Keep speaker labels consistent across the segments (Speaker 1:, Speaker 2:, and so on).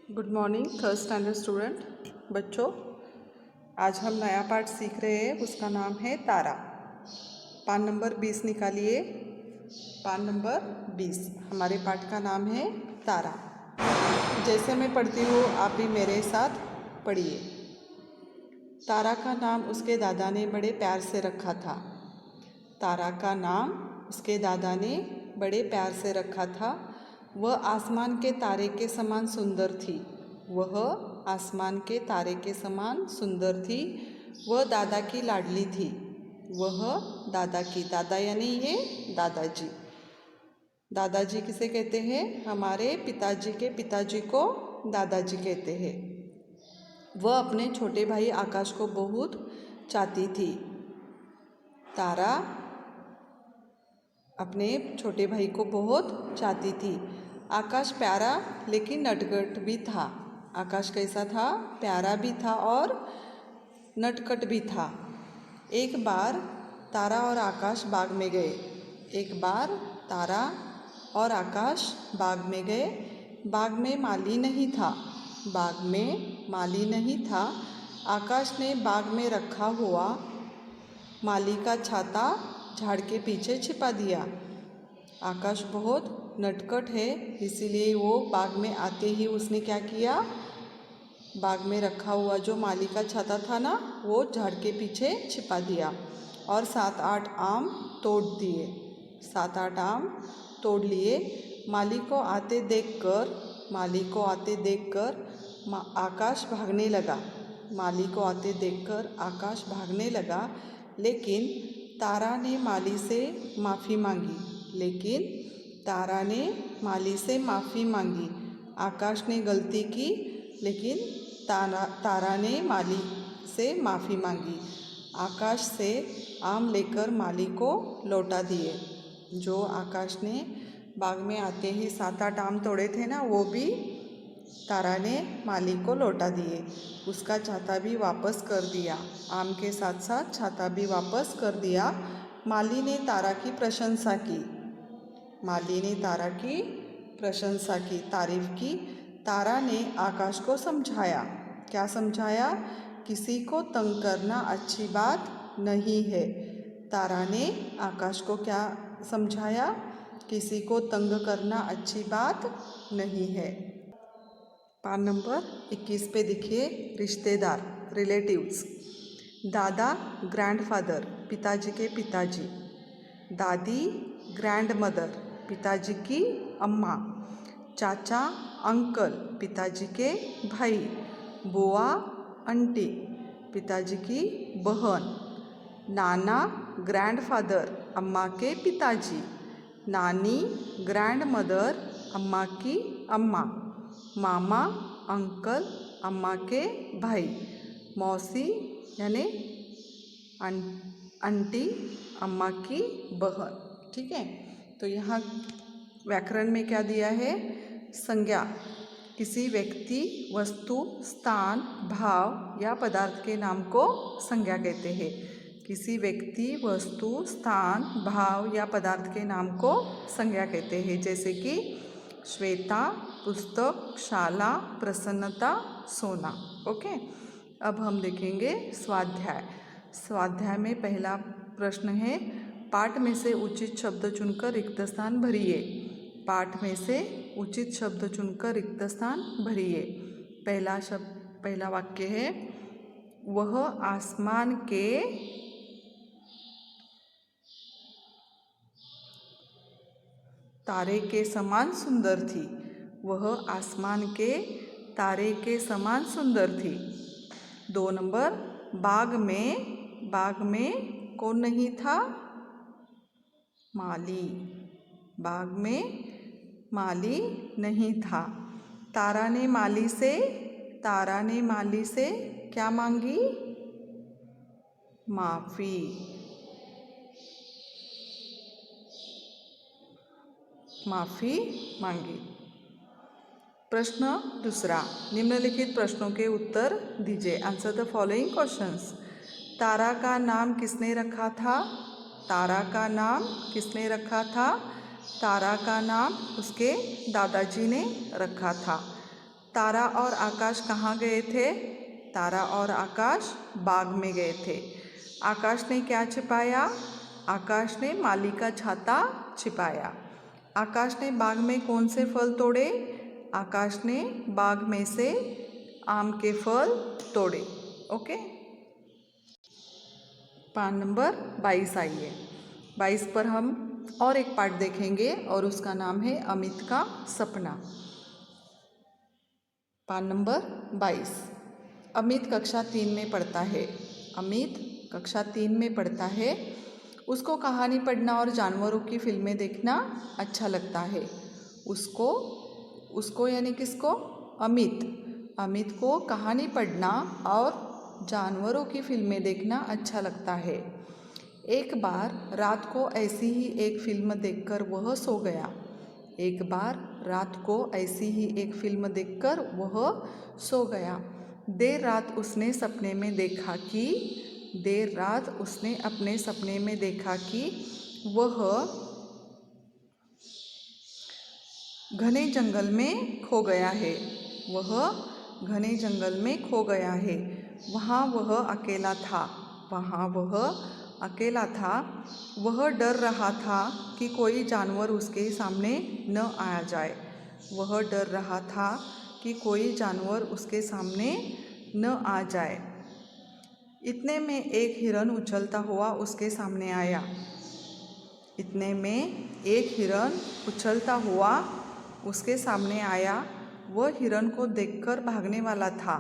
Speaker 1: Good morning third standard student बच्चों। आज हम नया पाठ सीख रहे हैं, उसका नाम है तारा। पान नंबर 20 निकालिए। पान नंबर 20 हमारे पाठ का नाम है तारा। जैसे मैं पढ़ती हूँ आप भी मेरे साथ पढ़िए। तारा का नाम उसके दादा ने बड़े प्यार से रखा था। तारा का नाम उसके दादा ने बड़े प्यार से रखा था। वह आसमान के तारे के समान सुंदर थी। वह आसमान के तारे के समान सुंदर थी। वह दादा की लाडली थी। वह दादा की, दादा यानी ये दादाजी। दादाजी किसे कहते हैं? हमारे पिताजी के पिताजी को दादाजी कहते हैं। वह अपने छोटे भाई आकाश को बहुत चाहती थी। तारा अपने छोटे भाई को बहुत चाहती थी। आकाश प्यारा लेकिन नटखट भी था। आकाश कैसा था? प्यारा भी था और नटखट भी था। एक बार तारा और आकाश बाग में गए। एक बार तारा और आकाश बाग में गए। बाग में माली नहीं था। बाग में माली नहीं था। आकाश ने बाग में रखा हुआ माली का छाता झाड़ के पीछे छिपा दिया। आकाश बहुत नटखट है, इसीलिए वो बाग में आते ही उसने क्या किया? बाग में रखा हुआ जो माली का छाता था ना, वो झाड़ के पीछे छिपा दिया और 7-8 आम तोड़ दिए। 7-8 आम तोड़ लिए। माली को आते देखकर आकाश भागने लगा। माली को आते देखकर आकाश भागने लगा। लेकिन तारा ने माली से माफ़ी मांगी। आकाश ने गलती की, लेकिन तारा ने माली से माफ़ी मांगी। आकाश से आम लेकर माली को लौटा दिए। जो आकाश ने बाग में आते ही 7-8 आम तोड़े थे ना, वो भी तारा ने माली को लौटा दिए। उसका छाता भी वापस कर दिया। आम के साथ साथ छाता भी वापस कर दिया। माली ने तारा की प्रशंसा की। तारीफ की। तारा ने आकाश को समझाया। क्या समझाया? किसी को तंग करना अच्छी बात नहीं है। तारा ने आकाश को क्या समझाया? किसी को तंग करना अच्छी बात नहीं है। पान नंबर 21 पे देखिए, रिश्तेदार, रिलेटिव्स। दादा ग्रैंडफादर, पिताजी के पिताजी। दादी ग्रैंडमदर, पिताजी की अम्मा। चाचा अंकल, पिताजी के भाई। बुआ आंटी, पिताजी की बहन। नाना ग्रैंडफादर, अम्मा के पिताजी। नानी ग्रैंडमदर, अम्मा की अम्मा। मामा अंकल, अम्मा के भाई। मौसी यानी आंटी, अम्मा की बहन। ठीक है, तो यहाँ व्याकरण में क्या दिया है? संज्ञा, किसी व्यक्ति, वस्तु, स्थान, भाव या पदार्थ के नाम को संज्ञा कहते हैं। किसी व्यक्ति, वस्तु, स्थान, भाव या पदार्थ के नाम को संज्ञा कहते हैं। जैसे कि श्वेता, पुस्तक, शाला, प्रसन्नता, सोना। ओके, अब हम देखेंगे स्वाध्याय। स्वाध्याय में पहला प्रश्न है, पाठ में से उचित शब्द चुनकर रिक्त स्थान भरिए। पाठ में से उचित शब्द चुनकर रिक्त स्थान भरिए। पहला वाक्य है, वह आसमान के तारे के समान सुंदर थी। वह आसमान के तारे के समान सुंदर थी। 2 नंबर, बाग में कौन नहीं था? माली। बाग में माली नहीं था। तारा ने माली से क्या मांगी? माफ़ी मांगी। प्रश्न दूसरा, निम्नलिखित प्रश्नों के उत्तर दीजिए। Answer the following questions. तारा का नाम किसने रखा था? तारा का नाम किसने रखा था? तारा का नाम उसके दादाजी ने रखा था। तारा और आकाश कहाँ गए थे? तारा और आकाश बाग में गए थे। आकाश ने क्या छिपाया? आकाश ने माली का छाता छिपाया। आकाश ने बाग में कौन से फल तोड़े? आकाश ने बाग में से आम के फल तोड़े। ओके, पान नंबर 22 आइए। 22 पर हम और एक पाठ देखेंगे और उसका नाम है अमित का सपना। पान नंबर 22। अमित कक्षा 3 में पढ़ता है। अमित कक्षा 3 में पढ़ता है। उसको कहानी पढ़ना और जानवरों की फिल्में देखना अच्छा लगता है। उसको यानी किसको? अमित को कहानी पढ़ना और जानवरों की फिल्में देखना अच्छा लगता है। एक बार रात को ऐसी ही एक फिल्म देखकर वह सो गया। एक बार रात को ऐसी ही एक फिल्म देखकर वह सो गया। देर रात उसने अपने सपने में देखा कि वह घने जंगल में खो गया है। घने जंगल में खो गया है। वहाँ वह अकेला था। वह डर रहा था कि कोई जानवर उसके सामने न आ जाए। इतने में एक हिरन उछलता हुआ उसके सामने आया। वह हिरन को देखकर भागने वाला था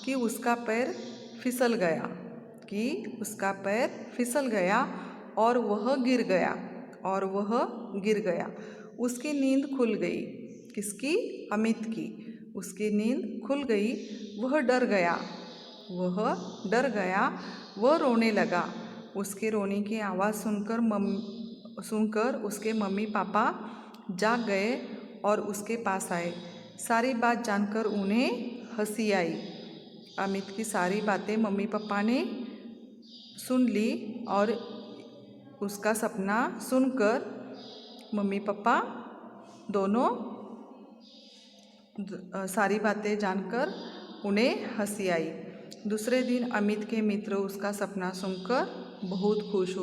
Speaker 1: कि उसका पैर फिसल गया और वह गिर गया। उसकी नींद खुल गई। किसकी? अमित की। उसकी नींद खुल गई। वह डर गया। वह रोने लगा। उसके रोने की आवाज़ सुनकर उसके मम्मी पापा जाग गए और उसके पास आए। सारी बात जानकर उन्हें हंसी आई। अमित की सारी बातें मम्मी पापा ने सुन ली और उसका सपना सुनकर मम्मी पापा दोनों सारी बातें जानकर उन्हें हंसी आई। दूसरे दिन अमित के मित्र उसका सपना सुनकर बहुत खुश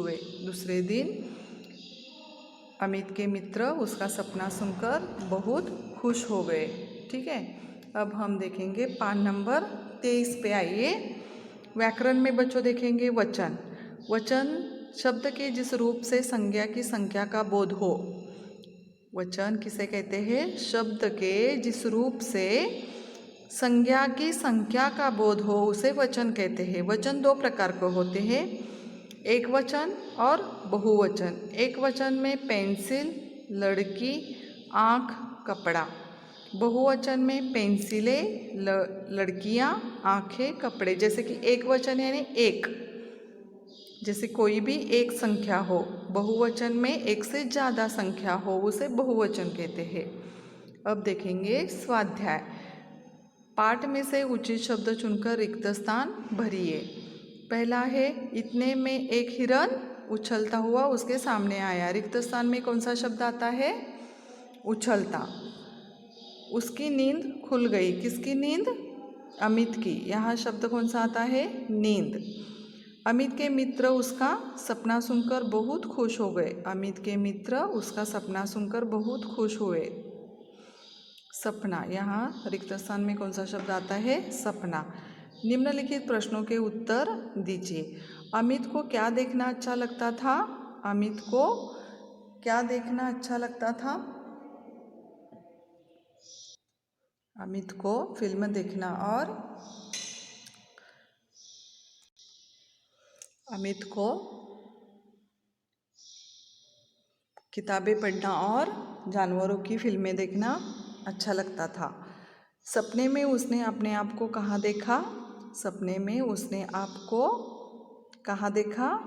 Speaker 1: हो गए। ठीक है, अब हम देखेंगे पान नंबर 23 पे आइए। व्याकरण में बच्चों देखेंगे वचन शब्द के जिस रूप से संज्ञा की संख्या का बोध हो। वचन किसे कहते हैं? शब्द के जिस रूप से संज्ञा की संख्या का बोध हो उसे वचन कहते हैं। वचन दो प्रकार के होते हैं, एक वचन और बहुवचन। एक वचन में पेंसिल, लड़की, आँख, कपड़ा। बहुवचन में पेंसिलें, लड़कियाँ, आँखें, कपड़े। जैसे कि एक वचन यानी एक, जैसे कोई भी एक संख्या हो। बहुवचन में एक से ज़्यादा संख्या हो उसे बहुवचन कहते हैं। अब देखेंगे स्वाध्याय। पाठ में से उचित शब्द चुनकर रिक्त स्थान भरिए। पहला है, इतने में एक हिरन उछलता हुआ उसके सामने आया। रिक्त स्थान में कौन सा शब्द आता है? उछलता। उसकी नींद खुल गई। किसकी नींद? अमित की। यहाँ शब्द कौन सा आता है? नींद। अमित के मित्र उसका सपना सुनकर बहुत खुश हुए। सपना, यहाँ रिक्त स्थान में कौन सा शब्द आता है? सपना। निम्नलिखित प्रश्नों के उत्तर दीजिए। अमित को क्या देखना अच्छा लगता था? अमित को फिल्म देखना और अमित को किताबें पढ़ना और जानवरों की फिल्में देखना अच्छा लगता था। सपने में उसने अपने आप को कहाँ देखा? सपने में उसने आपको कहाँ देखा?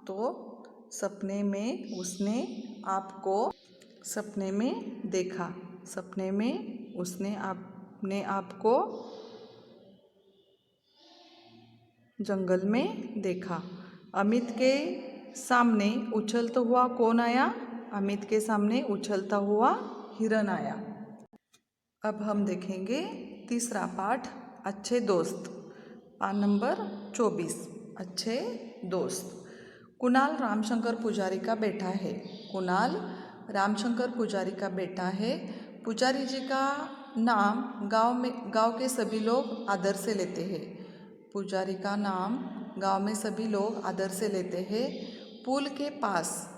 Speaker 1: तो सपने में उसने अपने आप को जंगल में देखा। अमित के सामने उछलता हुआ कौन आया? अमित के सामने उछलता हुआ हिरन आया। अब हम देखेंगे तीसरा पाठ, अच्छे दोस्त। पाठ नंबर 24, अच्छे दोस्त। कुणाल रामशंकर पुजारी का बेटा है। कुणाल रामशंकर पुजारी का बेटा है। पुजारी जी का नाम गांव के सभी लोग आदर से लेते हैं। पुजारी का नाम गांव में सभी लोग आदर से लेते हैं। पुल के पास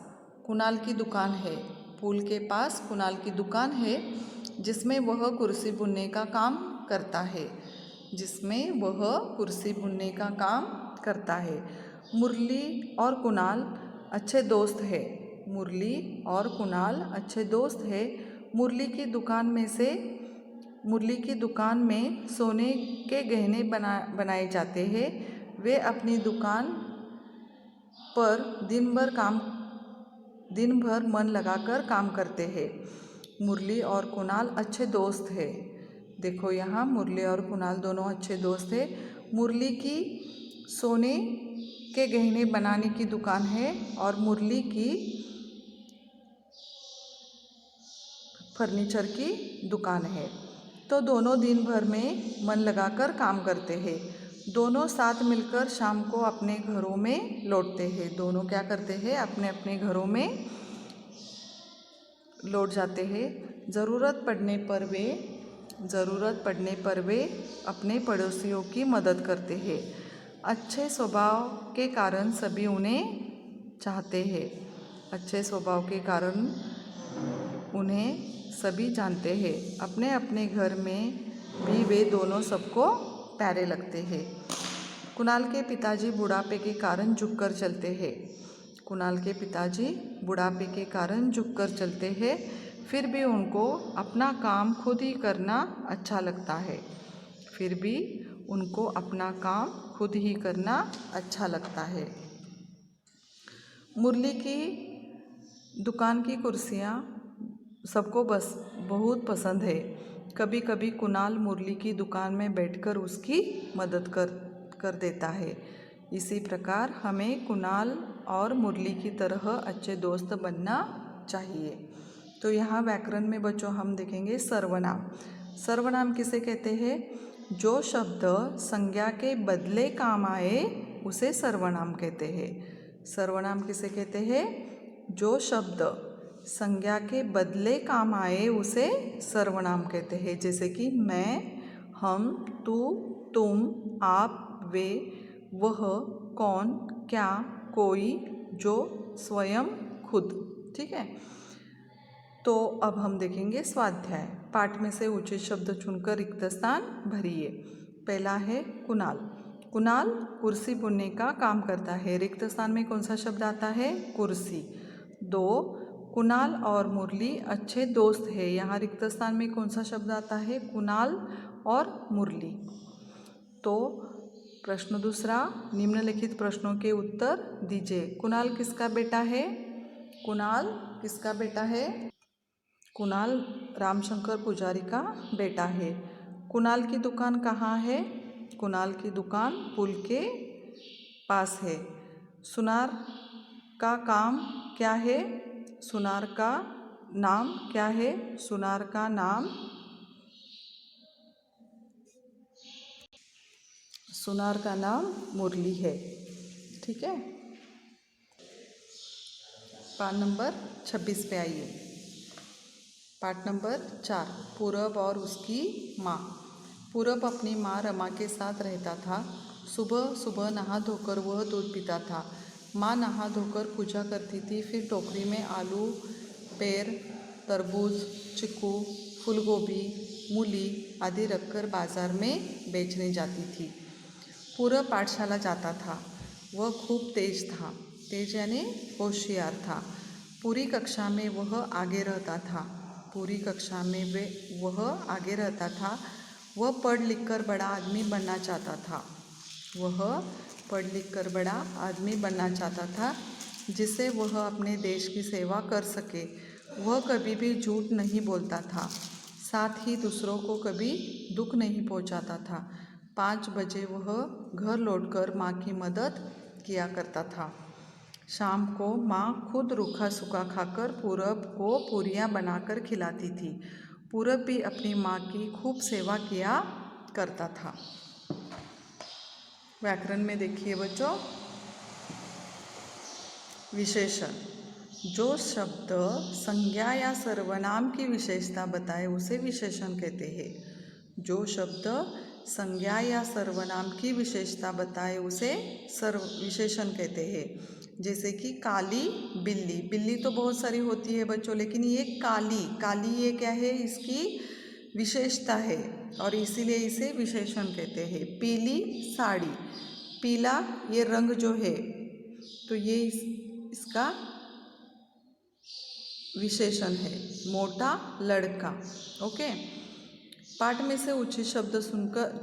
Speaker 1: कुणाल की दुकान है। पुल के पास कुणाल की दुकान है जिसमें वह कुर्सी बुनने का काम करता है। जिसमें वह कुर्सी बुनने का काम करता है। मुरली और कुणाल अच्छे दोस्त है। मुरली और कुणाल अच्छे दोस्त है। मुरली की दुकान में सोने के गहने बनाए जाते हैं। वे अपनी दुकान पर दिन भर मन लगाकर काम करते हैं। मुरली और कुणाल अच्छे दोस्त हैं। देखो यहाँ मुरली और कुणाल दोनों अच्छे दोस्त हैं। मुरली की सोने के गहने बनाने की दुकान है और मुरली की फर्नीचर की दुकान है। तो दोनों दिन भर में मन लगाकर काम करते हैं। दोनों साथ मिलकर शाम को अपने घरों में लौटते हैं। दोनों क्या करते हैं? अपने अपने घरों में लौट जाते हैं। ज़रूरत पड़ने पर वे अपने पड़ोसियों की मदद करते हैं। अच्छे स्वभाव के कारण सभी उन्हें चाहते हैं। अच्छे स्वभाव के कारण उन्हें सभी जानते हैं। अपने अपने घर में भी वे दोनों सबको प्यारे लगते हैं। कुणाल के पिताजी बुढ़ापे के कारण झुककर चलते हैं। कुणाल के पिताजी बुढ़ापे के कारण झुककर चलते हैं। फिर भी उनको अपना काम खुद ही करना अच्छा लगता है। फिर भी उनको अपना काम खुद ही करना अच्छा लगता है। मुरली की दुकान की कुर्सियाँ सबको बस बहुत पसंद है। कभी कभी कुणाल मुरली की दुकान में बैठकर उसकी मदद कर देता है। इसी प्रकार हमें कुणाल और मुरली की तरह अच्छे दोस्त बनना चाहिए। तो यहाँ व्याकरण में बच्चों हम देखेंगे सर्वनाम। सर्वनाम किसे कहते हैं? जो शब्द संज्ञा के बदले काम आए उसे सर्वनाम कहते हैं। सर्वनाम किसे कहते हैं? जो शब्द संज्ञा के बदले काम आए उसे सर्वनाम कहते हैं। जैसे कि मैं, हम, तू, तुम, आप, वे, वह, कौन, क्या, कोई, जो, स्वयं, खुद। ठीक है। तो अब हम देखेंगे स्वाध्याय। पाठ में से उचित शब्द चुनकर रिक्त स्थान भरिए। पहला है कुणाल। कुणाल कुर्सी बुनने का काम करता है। रिक्त स्थान में कौन सा शब्द आता है? कुर्सी। 2, कुणाल और मुरली अच्छे दोस्त है। यहाँ रिक्त स्थान में कौन सा शब्द आता है? कुणाल और मुरली। तो प्रश्न दूसरा, निम्नलिखित प्रश्नों के उत्तर दीजिए। कुणाल किसका बेटा है? कुणाल किसका बेटा है? कुणाल रामशंकर पुजारी का बेटा है। कुणाल की दुकान कहाँ है? कुणाल की दुकान पुल के पास है। सुनार का काम क्या है? सुनार का नाम क्या है? सुनार का नाम मुरली है। ठीक है। पाठ नंबर 26 पे आइए। पाठ नंबर 4, पूरब और उसकी माँ। पूरब अपनी माँ रमा के साथ रहता था। सुबह सुबह नहा धोकर वह दूध पीता था। माँ नहा धोकर पूजा करती थी। फिर टोकरी में आलू, पेर, तरबूज, चिक्कू, फूलगोभी, मूली आदि रखकर बाजार में बेचने जाती थी। पूरब पाठशाला जाता था। वह खूब तेज था। तेज यानी होशियार था। पूरी कक्षा में वह आगे रहता था। वह पढ़ लिख कर बड़ा आदमी बनना चाहता था। जिससे वह अपने देश की सेवा कर सके। वह कभी भी झूठ नहीं बोलता था। साथ ही दूसरों को कभी दुख नहीं पहुंचाता था। 5 बजे वह घर लौटकर माँ की मदद किया करता था। शाम को माँ खुद रूखा सूखा खाकर पूरब को पूरियाँ बनाकर खिलाती थी। पूरब भी अपनी माँ की खूब सेवा किया करता था। व्याकरण में देखिए बच्चों, विशेषण, जो शब्द संज्ञा या सर्वनाम की विशेषता बताए उसे विशेषण कहते हैं। जो शब्द संज्ञा या सर्वनाम की विशेषता बताए उसे विशेषण कहते हैं। जैसे कि काली बिल्ली, बिल्ली तो बहुत सारी होती है बच्चों, लेकिन ये काली ये क्या है, इसकी विशेषता है और इसीलिए इसे विशेषण कहते हैं। पीली साड़ी, पीला ये रंग जो है तो ये इसका विशेषण है। मोटा लड़का। ओके, पाठ में से उचित शब्द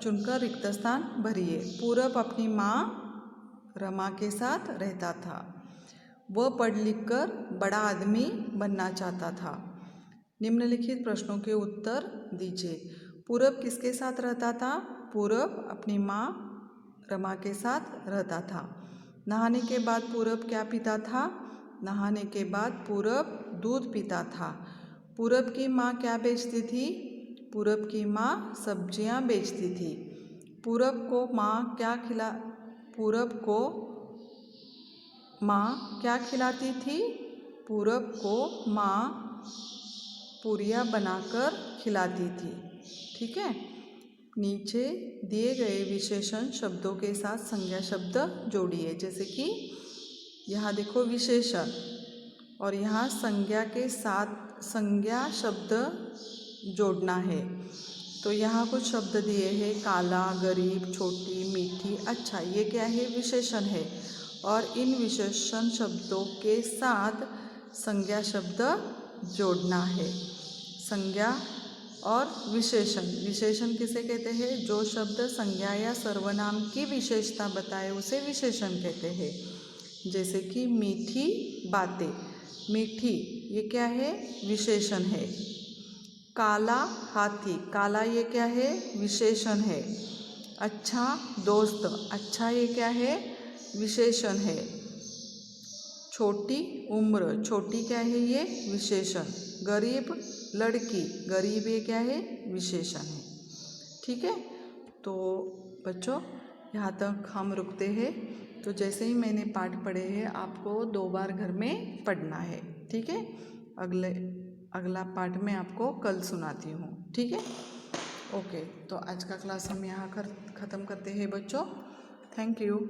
Speaker 1: चुनकर रिक्त स्थान भरिए। पूरब अपनी माँ रमा के साथ रहता था। वह पढ़ लिख कर बड़ा आदमी बनना चाहता था। निम्नलिखित प्रश्नों के उत्तर दीजिए। पूरब किसके साथ रहता था? पूरब अपनी माँ रमा के साथ रहता था। नहाने के बाद पूरब क्या पीता था? नहाने के बाद पूरब दूध पीता था। पूरब की माँ क्या बेचती थी? पूरब की माँ सब्जियाँ बेचती थी। पूरब को माँ क्या खिलाती थी? पूरब को माँ पूरियाँ बनाकर खिलाती थी। ठीक है। नीचे दिए गए विशेषण शब्दों के साथ संज्ञा शब्द जोड़िए। जैसे कि यहाँ देखो विशेषण और यहाँ संज्ञा के साथ संज्ञा शब्द जोड़ना है। तो यहाँ कुछ शब्द दिए हैं, काला, गरीब, छोटी, मीठी, अच्छा, ये क्या है? विशेषण है। और इन विशेषण शब्दों के साथ संज्ञा शब्द जोड़ना है। संज्ञा और विशेषण, विशेषण किसे कहते हैं? जो शब्द संज्ञा या सर्वनाम की विशेषता बताए उसे विशेषण कहते हैं। जैसे कि मीठी बातें, मीठी ये क्या है? विशेषण है। काला हाथी, काला ये क्या है? विशेषण है। अच्छा दोस्त, अच्छा ये क्या है? विशेषण है। छोटी उम्र, छोटी क्या है? ये विशेषण। गरीब लड़की, गरीब ये क्या है? विशेषण है। ठीक है। तो बच्चों यहाँ तक हम रुकते हैं। तो जैसे ही मैंने पाठ पढ़े हैं आपको 2 बार घर में पढ़ना है। ठीक है। अगला पाठ मैं आपको कल सुनाती हूँ। ठीक है। ओके, तो आज का क्लास हम यहाँ ख़त्म करते हैं बच्चों। Thank you.